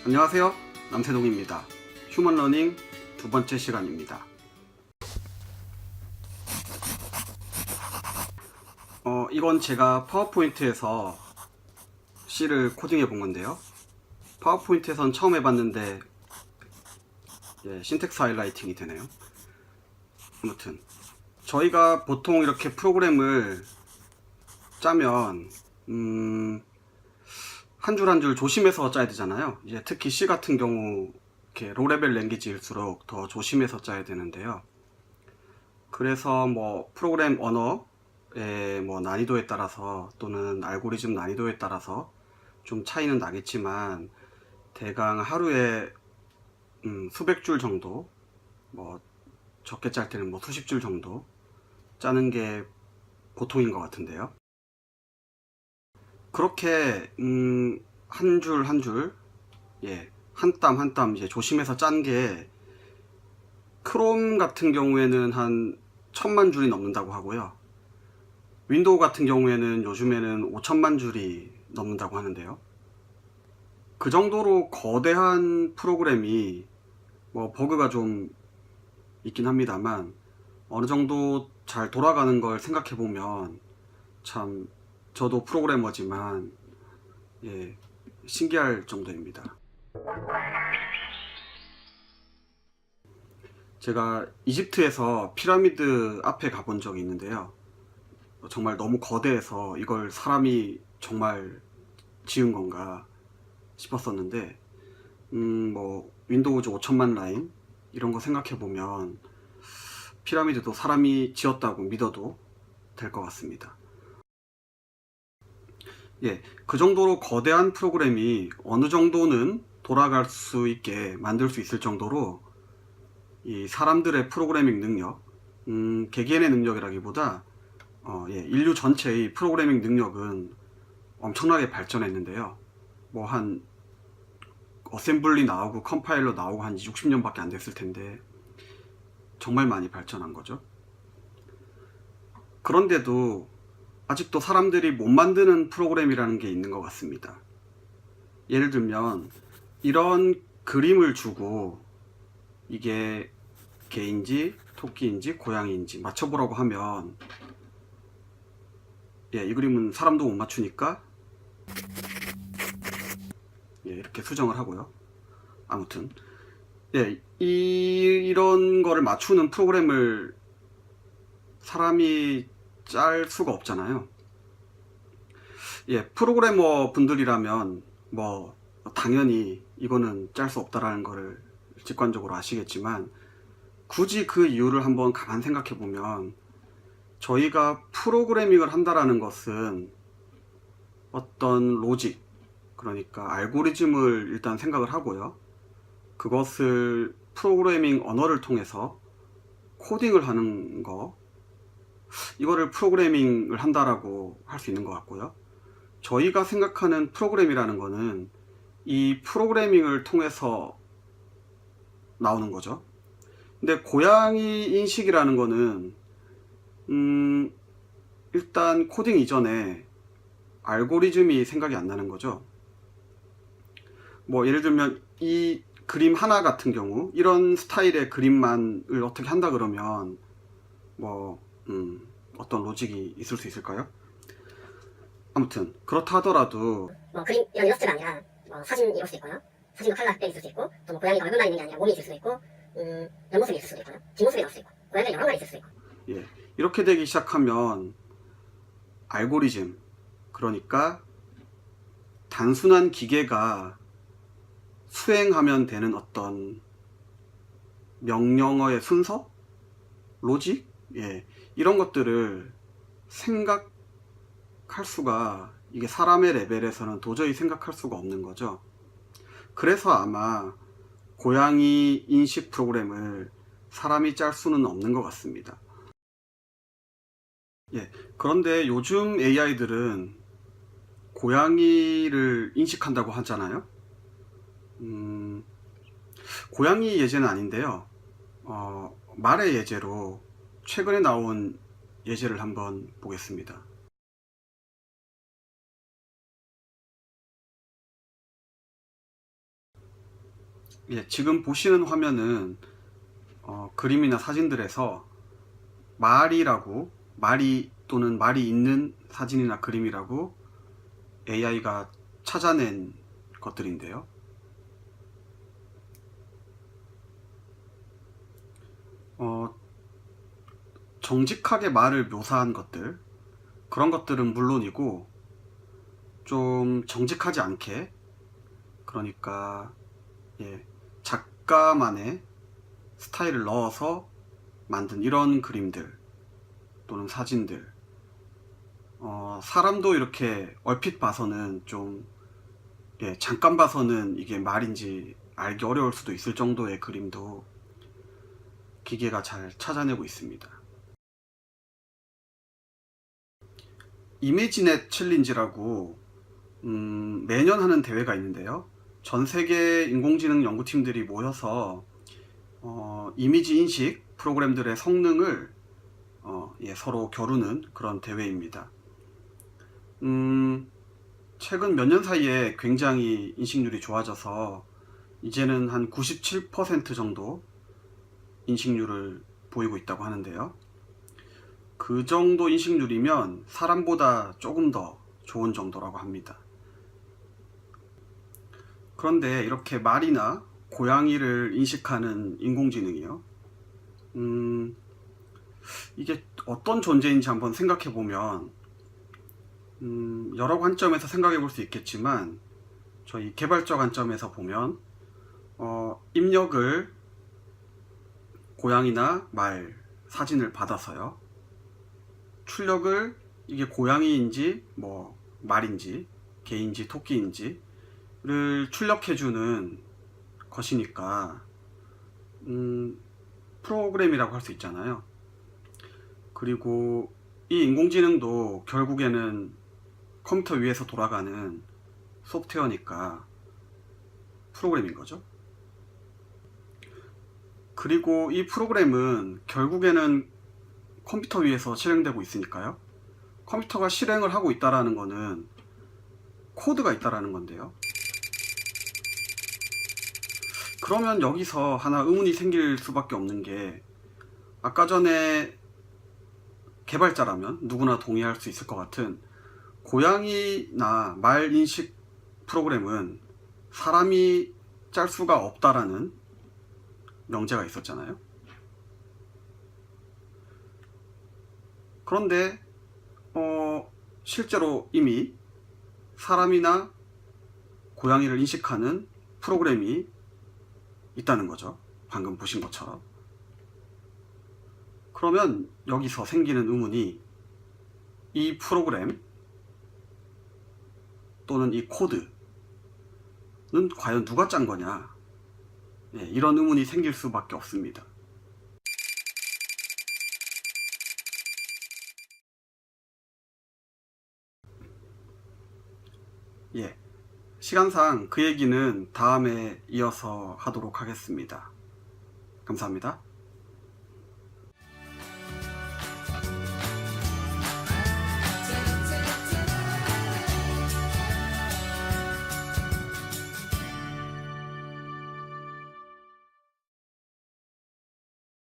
안녕하세요, 남세동입니다. 휴먼러닝 두 번째 시간입니다. 이건 제가 파워포인트에서 C를 코딩해 본 건데요. 파워포인트에선 처음 해봤는데 신텍스 하이라이팅이 되네요. 아무튼 저희가 보통 이렇게 프로그램을 짜면 한 줄 한 줄 조심해서 짜야 되잖아요. 이제 특히 C 같은 경우 이렇게 로레벨 랭귀지일수록 더 조심해서 짜야 되는데요. 그래서 뭐 프로그램 언어의 뭐 난이도에 따라서 또는 알고리즘 난이도에 따라서 좀 차이는 나겠지만 대강 하루에 수백 줄 정도, 뭐 적게 짤 때는 뭐 수십 줄 정도 짜는 게 보통인 것 같은데요. 그렇게 한 줄 한 줄, 한 땀 한 땀 이제 조심해서 짠 게 크롬 같은 경우에는 한 1000만 줄이 넘는다고 하고요. 윈도우 같은 경우에는 요즘에는 5000만 줄이 넘는다고 하는데요. 그 정도로 거대한 프로그램이 뭐 버그가 좀 있긴 합니다만 어느 정도 잘 돌아가는 걸 생각해 보면 참 저도 프로그래머지만 신기할 정도입니다. 제가 이집트에서 피라미드 앞에 가본 적이 있는데요. 정말 너무 거대해서 이걸 사람이 정말 지은 건가 싶었었는데 뭐 윈도우즈 5000만 라인 이런 거 생각해 보면 피라미드도 사람이 지었다고 믿어도 될 것 같습니다. 그 정도로 거대한 프로그램이 어느 정도는 돌아갈 수 있게 만들 수 있을 정도로 이 사람들의 프로그래밍 능력, 개개인의 능력이라기보다 인류 전체의 프로그래밍 능력은 엄청나게 발전했는데요. 뭐 한 어셈블리 나오고 컴파일러 나오고 한 60년밖에 안 됐을 텐데 정말 많이 발전한 거죠. 그런데도 아직도 사람들이 못 만드는 프로그램이라는 게 있는 것 같습니다. 예를 들면 이런 그림을 주고 이게 개인지 토끼인지 고양이인지 맞춰보라고 하면 이 그림은 사람도 못 맞추니까 이렇게 수정을 하고요. 아무튼 이런 거를 맞추는 프로그램을 사람이 짤 수가 없잖아요. 프로그래머 분들이라면 뭐 당연히 이거는 짤 수 없다라는 거를 직관적으로 아시겠지만 굳이 그 이유를 한번 가만 생각해 보면 저희가 프로그래밍을 한다라는 것은 어떤 로직, 그러니까 알고리즘을 일단 생각을 하고요. 그것을 프로그래밍 언어를 통해서 코딩을 하는 거, 이거를 프로그래밍을 한다라고 할 수 있는 것 같고요. 저희가 생각하는 프로그램이라는 거는 이 프로그래밍을 통해서 나오는 거죠. 근데 고양이 인식이라는 거는 일단 코딩 이전에 알고리즘이 생각이 안 나는 거죠. 뭐 예를 들면 이 그림 하나 같은 경우 이런 스타일의 그림만을 어떻게 한다 그러면 뭐 어떤 로직이 있을 수 있을까요? 아무튼 그렇다 하더라도 뭐 그림 이런 일러스트가 아니라 뭐 사진 이럴 수도 있고요. 사진도 칼라 때 있을 수 있고, 또 뭐 고양이가 얼굴만 있는 게 아니라 몸이 있을 수도 있고, 옆모습이 있을 수도 있고요. 뒷모습이 나올 수도 있고, 고양이가 여러 마리 있을 수도 있고. 이렇게 되기 시작하면 알고리즘, 그러니까 단순한 기계가 수행하면 되는 어떤 명령어의 순서? 로직? 이런 것들을 생각할 수가, 이게 사람의 레벨에서는 도저히 생각할 수가 없는 거죠. 그래서 아마 고양이 인식 프로그램을 사람이 짤 수는 없는 것 같습니다. 그런데 요즘 AI들은 고양이를 인식한다고 하잖아요. 고양이 예제는 아닌데요. 말의 예제로 최근에 나온 예제를 한번 보겠습니다. 예, 지금 보시는 화면은 그림이나 사진들에서 말이 또는 말이 있는 사진이나 그림이라고 AI가 찾아낸 것들인데요. 정직하게 말을 묘사한 것들, 그런 것들은 물론이고 좀 정직하지 않게, 그러니까 작가만의 스타일을 넣어서 만든 이런 그림들 또는 사진들, 사람도 이렇게 얼핏 봐서는 좀 잠깐 봐서는 이게 말인지 알기 어려울 수도 있을 정도의 그림도 기계가 잘 찾아내고 있습니다. 이미지넷 챌린지라고 매년 하는 대회가 있는데요. 전 세계 인공지능 연구팀들이 모여서 이미지 인식 프로그램들의 성능을 서로 겨루는 그런 대회입니다. 최근 몇 년 사이에 굉장히 인식률이 좋아져서 이제는 한 97% 정도 인식률을 보이고 있다고 하는데요. 그 정도 인식률이면 사람보다 조금 더 좋은 정도라고 합니다. 그런데 이렇게 말이나 고양이를 인식하는 인공지능이요. 이게 어떤 존재인지 한번 생각해 보면 여러 관점에서 생각해 볼 수 있겠지만 저희 개발자 관점에서 보면 입력을 고양이나 말 사진을 받아서요. 출력을 이게 고양이인지 뭐 말인지 개인지 토끼인지를 출력해주는 것이니까 프로그램이라고 할 수 있잖아요. 그리고 이 인공지능도 결국에는 컴퓨터 위에서 돌아가는 소프트웨어니까 프로그램인 거죠. 그리고 이 프로그램은 결국에는 컴퓨터 위에서 실행되고 있으니까요. 컴퓨터가 실행을 하고 있다라는 거는 코드가 있다라는 건데요. 그러면 여기서 하나 의문이 생길 수밖에 없는 게, 아까 전에 개발자라면 누구나 동의할 수 있을 것 같은 고양이나 말 인식 프로그램은 사람이 짤 수가 없다라는 명제가 있었잖아요. 그런데 실제로 이미 사람이나 고양이를 인식하는 프로그램이 있다는 거죠. 방금 보신 것처럼. 그러면 여기서 생기는 의문이, 이 프로그램 또는 이 코드는 과연 누가 짠 거냐, 이런 의문이 생길 수밖에 없습니다. 시간상 그 얘기는 다음에 이어서 하도록 하겠습니다. 감사합니다.